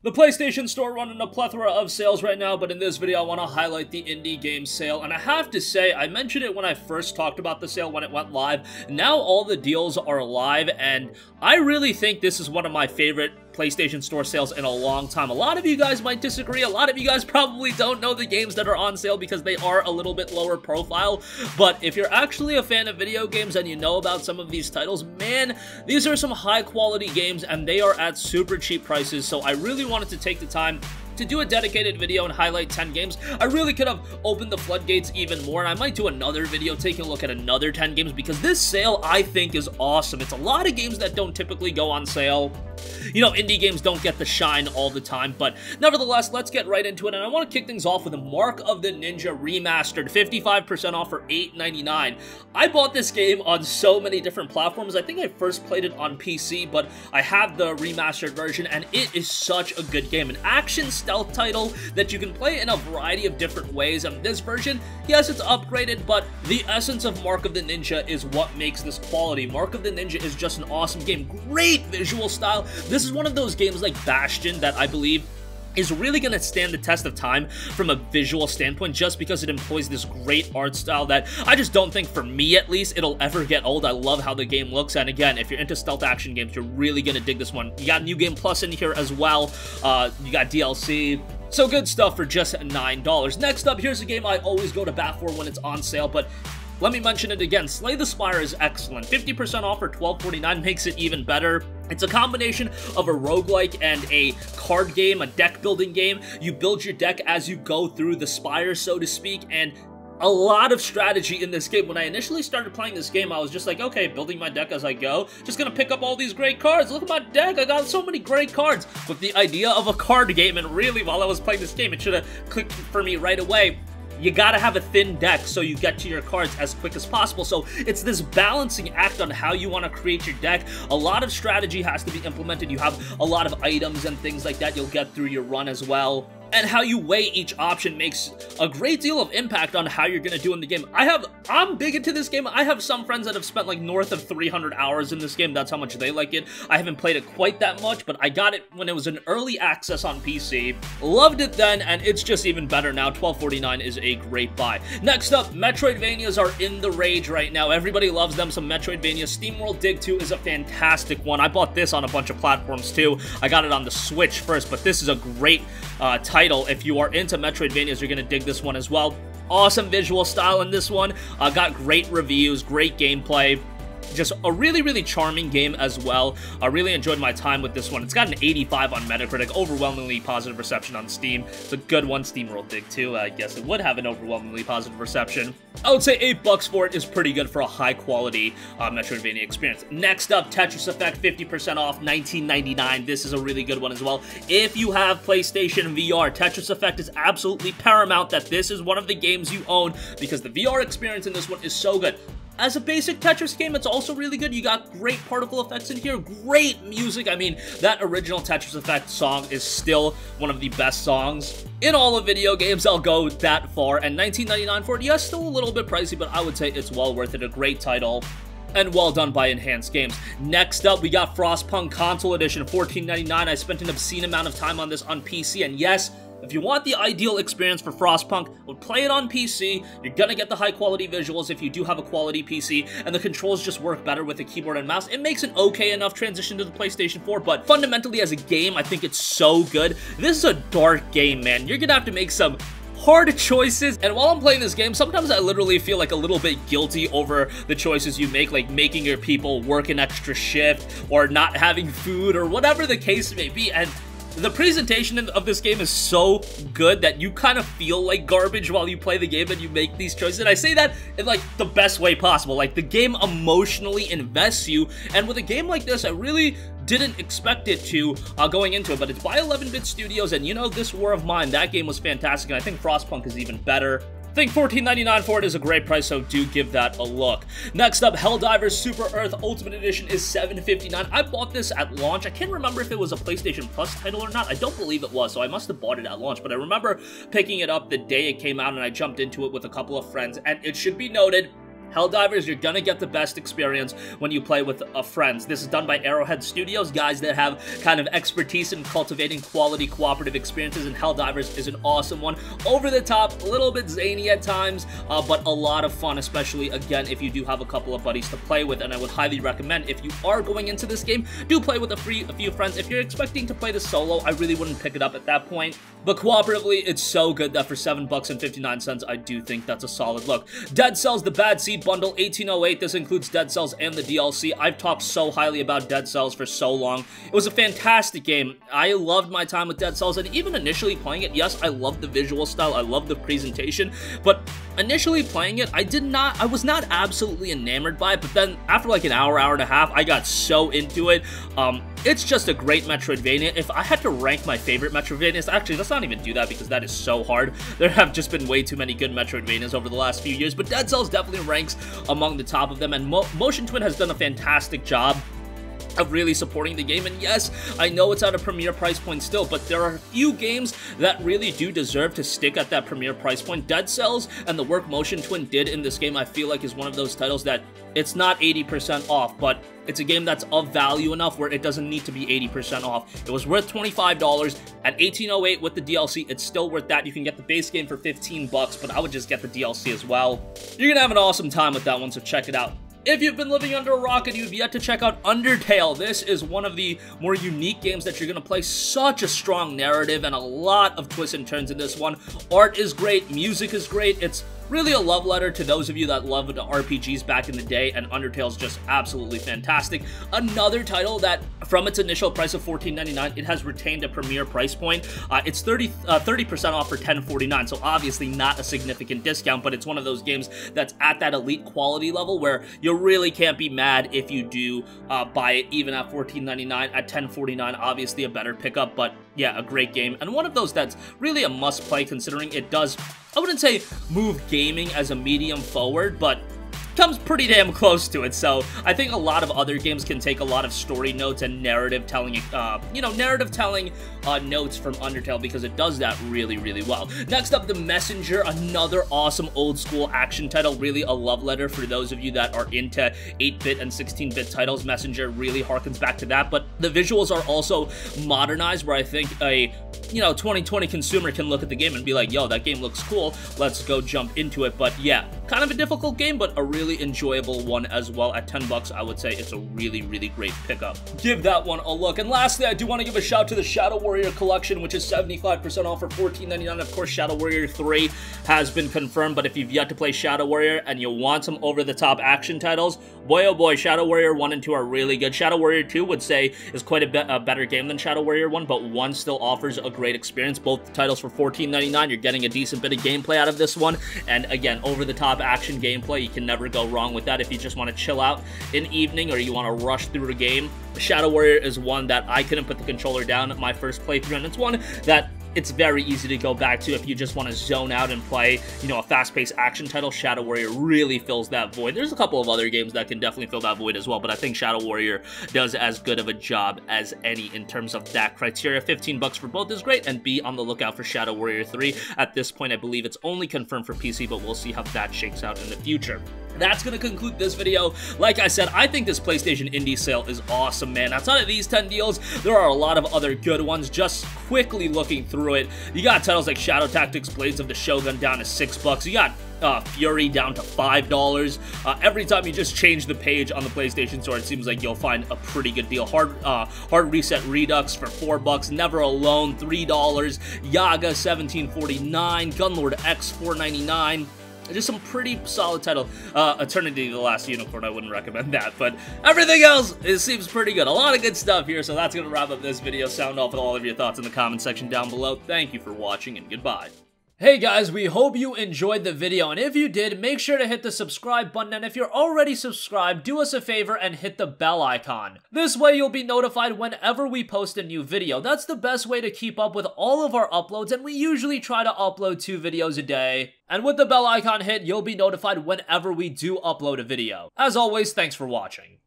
The PlayStation Store running a plethora of sales right now, but in this video I want to highlight the indie game sale, and I have to say, I mentioned it when I first talked about the sale when it went live. Now all the deals are live, and I really think this is one of my favorite PlayStation Store sales in a long time. A lot of you guys might disagree, a lot of you guys probably don't know the games that are on sale because they are a little bit lower profile, but if you're actually a fan of video games and you know about some of these titles, man, these are some high quality games and they are at super cheap prices, so I really wanted to take the time to do a dedicated video and highlight 10 games. I really could have opened the floodgates even more, and I might do another video taking a look at another 10 games because this sale, I think, is awesome. It's a lot of games that don't typically go on sale. You know, indie games don't get the shine all the time, but nevertheless, let's get right into it, and I want to kick things off with a Mark of the Ninja Remastered, 55% off for $8.99. I bought this game on so many different platforms. I think I first played it on PC, but I have the remastered version, and it is such a good game. An action stealth title that you can play in a variety of different ways, and this version, yes, it's upgraded, but the essence of Mark of the Ninja is what makes this quality. Mark of the Ninja is just an awesome game. Great visual style. This is one of those games like Bastion that I believe is really going to stand the test of time from a visual standpoint just because it employs this great art style that I just don't think, for me at least, it'll ever get old. I love how the game looks, and again, if you're into stealth action games, you're really going to dig this one. You got New Game Plus in here as well. You got DLC. So good stuff for just $9. Next up, here's a game I always go to bat for when it's on sale, but let me mention it again. Slay the Spire is excellent. 50% off for $12.49 makes it even better. It's a combination of a roguelike and a card game, a deck building game. You build your deck as you go through the Spire, so to speak, and a lot of strategy in this game. When I initially started playing this game, I was just like, okay, building my deck as I go. Just gonna pick up all these great cards. Look at my deck, I got so many great cards. With the idea of a card game, and really, while I was playing this game, it should have clicked for me right away. You gotta have a thin deck so you get to your cards as quick as possible. So it's this balancing act on how you want to create your deck. A lot of strategy has to be implemented. You have a lot of items and things like that you'll get through your run as well. And how you weigh each option makes a great deal of impact on how you're gonna do in the game. I'm big into this game. I have some friends that have spent like north of 300 hours in this game. That's how much they like it. I haven't played it quite that much, but I got it when it was in early access on PC. Loved it then, and it's just even better now. $12.49 is a great buy. Next up, Metroidvanias are in the rage right now. Everybody loves them, some Metroidvanias. SteamWorld Dig 2 is a fantastic one. I bought this on a bunch of platforms too. I got it on the Switch first, but this is a great title. If you are into Metroidvanias, you're gonna dig this one as well. Awesome visual style in this one. Got great reviews, great gameplay. Just a really, really charming game as well. I really enjoyed my time with this one. It's got an 85 on Metacritic, overwhelmingly positive reception on Steam. It's a good one. SteamWorld Dig 2, I guess it would have an overwhelmingly positive reception. I would say $8 for it is pretty good for a high-quality Metroidvania experience. Next up, Tetris Effect, 50% off, $19.99. This is a really good one as well. If you have PlayStation VR, Tetris Effect is absolutely paramount that this is one of the games you own because the VR experience in this one is so good. As a basic Tetris game, it's also really good. You got great particle effects in here, great music. I mean, that original Tetris Effect song is still one of the best songs in all of video games. I'll go that far. And $19.99 for it, yes, still a little bit pricey, but I would say it's well worth it. A great title, and well done by Enhanced Games. Next up, we got Frostpunk Console Edition, $14.99. I spent an obscene amount of time on this on PC, and yes, if you want the ideal experience for Frostpunk, would play it on PC. You're gonna get the high quality visuals if you do have a quality PC, and the controls just work better with a keyboard and mouse. It makes an okay enough transition to the PlayStation 4, but fundamentally as a game, I think it's so good. This is a dark game, man. You're gonna have to make some hard choices, and while I'm playing this game, sometimes I literally feel like a little bit guilty over the choices you make, like making your people work an extra shift, or not having food, or whatever the case may be, and the presentation of this game is so good that you kind of feel like garbage while you play the game and you make these choices. And I say that in like the best way possible. Like, the game emotionally invests you, and with a game like this, I really didn't expect it to going into it, but it's by 11-bit studios, and you know, this War of Mine, that game was fantastic, and I think Frostpunk is even better. I think $14.99 for it is a great price, so do give that a look. Next up, Helldivers Super Earth Ultimate Edition is $7.59. I bought this at launch. I can't remember if it was a PlayStation Plus title or not. I don't believe it was, so I must have bought it at launch, but I remember picking it up the day it came out, and I jumped into it with a couple of friends, and it should be noted, Helldivers, you're gonna get the best experience when you play with friends. This is done by Arrowhead Studios, guys that have kind of expertise in cultivating quality cooperative experiences, and Helldivers is an awesome one. Over the top, a little bit zany at times, but a lot of fun, especially, again, if you do have a couple of buddies to play with, and I would highly recommend, if you are going into this game, do play with a few friends. If you're expecting to play this solo, I really wouldn't pick it up at that point, but cooperatively, it's so good that for $7.59, I do think that's a solid look. Dead Cells, the Bad Seed Bundle, 1808. This includes Dead Cells and the DLC. I've talked so highly about Dead Cells for so long. It was a fantastic game. I loved my time with Dead Cells, and even initially playing it, yes, I loved the visual style, I loved the presentation, but initially playing it, I was not absolutely enamored by it, but then after like an hour and a half, I got so into it. It's just a great Metroidvania. If I had to rank my favorite Metroidvanias, actually, let's not even do that because that is so hard. There have just been way too many good Metroidvanias over the last few years, but Dead Cells definitely ranks among the top of them, and Motion Twin has done a fantastic job of really supporting the game. And yes, I know it's at a premier price point still, but there are a few games that really do deserve to stick at that premier price point. Dead Cells and the work Motion Twin did in this game, I feel like is one of those titles that it's not 80% off, but it's a game that's of value enough where it doesn't need to be 80% off. It was worth $25 at 1808 with the DLC. It's still worth that. You can get the base game for 15 bucks, but I would just get the DLC as well. You're gonna have an awesome time with that one, so check it out. If you've been living under a rock and you've yet to check out Undertale, this is one of the more unique games that you're going to play. Such a strong narrative and a lot of twists and turns in this one. Art is great, music is great, it's really a love letter to those of you that loved the RPGs back in the day, and Undertale's just absolutely fantastic. Another title that, from its initial price of $14.99, it has retained a premier price point. It's 30% off for $10.49, so obviously not a significant discount, but it's one of those games that's at that elite quality level where you really can't be mad if you do buy it even at $14.99. At $10.49, obviously a better pickup, but yeah, a great game, and one of those that's really a must-play considering it does, I wouldn't say move gaming as a medium forward, but comes pretty damn close to it. So I think a lot of other games can take a lot of story notes and narrative telling, notes from Undertale, because it does that really, really well. Next up, The Messenger, another awesome old school action title, really a love letter for those of you that are into 8-bit and 16-bit titles. Messenger really harkens back to that, but the visuals are also modernized, where I think a 2020 consumer can look at the game and be like, yo, that game looks cool, let's go jump into it. But yeah, kind of a difficult game, but a really enjoyable one as well. At 10 bucks, I would say it's a really, really great pickup. Give that one a look. And lastly, I do want to give a shout to the Shadow Warrior Collection, which is 75% off for $14.99. Of course, Shadow Warrior 3 has been confirmed, but if you've yet to play Shadow Warrior and you want some over-the-top action titles, boy oh boy, Shadow Warrior 1 and 2 are really good. Shadow Warrior 2 would say is quite a better game than Shadow Warrior 1, but 1 still offers a great experience. Both titles for $14.99, you're getting a decent bit of gameplay out of this one, and again, over-the-top action gameplay, you can never go wrong with that if you just want to chill out in evening or you want to rush through the game. Shadow Warrior is one that I couldn't put the controller down at my first playthrough, and it's one that it's very easy to go back to if you just want to zone out and play, a fast-paced action title. Shadow Warrior really fills that void. There's a couple of other games that can definitely fill that void as well, but I think Shadow Warrior does as good of a job as any in terms of that criteria. 15 bucks for both is great, and be on the lookout for Shadow Warrior 3. At this point, I believe it's only confirmed for PC, but we'll see how that shakes out in the future. That's going to conclude this video. Like I said, I think this PlayStation Indie sale is awesome, man. Outside of these 10 deals, there are a lot of other good ones. Just quickly looking through it, you got titles like Shadow Tactics Blades of the Shogun down to $6. You got Fury down to $5. Every time you just change the page on the PlayStation Store, it seems like you'll find a pretty good deal. Hard Reset Redux for $4. Never Alone $3. Yaga $17.49. Gunlord X $4.99. Just some pretty solid title. Eternity: The Last Unicorn, I wouldn't recommend that, but everything else, it seems pretty good. A lot of good stuff here, so that's going to wrap up this video. Sound off with all of your thoughts in the comment section down below. Thank you for watching, and goodbye. Hey guys, we hope you enjoyed the video, and if you did, make sure to hit the subscribe button, and if you're already subscribed, do us a favor and hit the bell icon. This way you'll be notified whenever we post a new video. That's the best way to keep up with all of our uploads, and we usually try to upload 2 videos a day. And with the bell icon hit, you'll be notified whenever we do upload a video. As always, thanks for watching.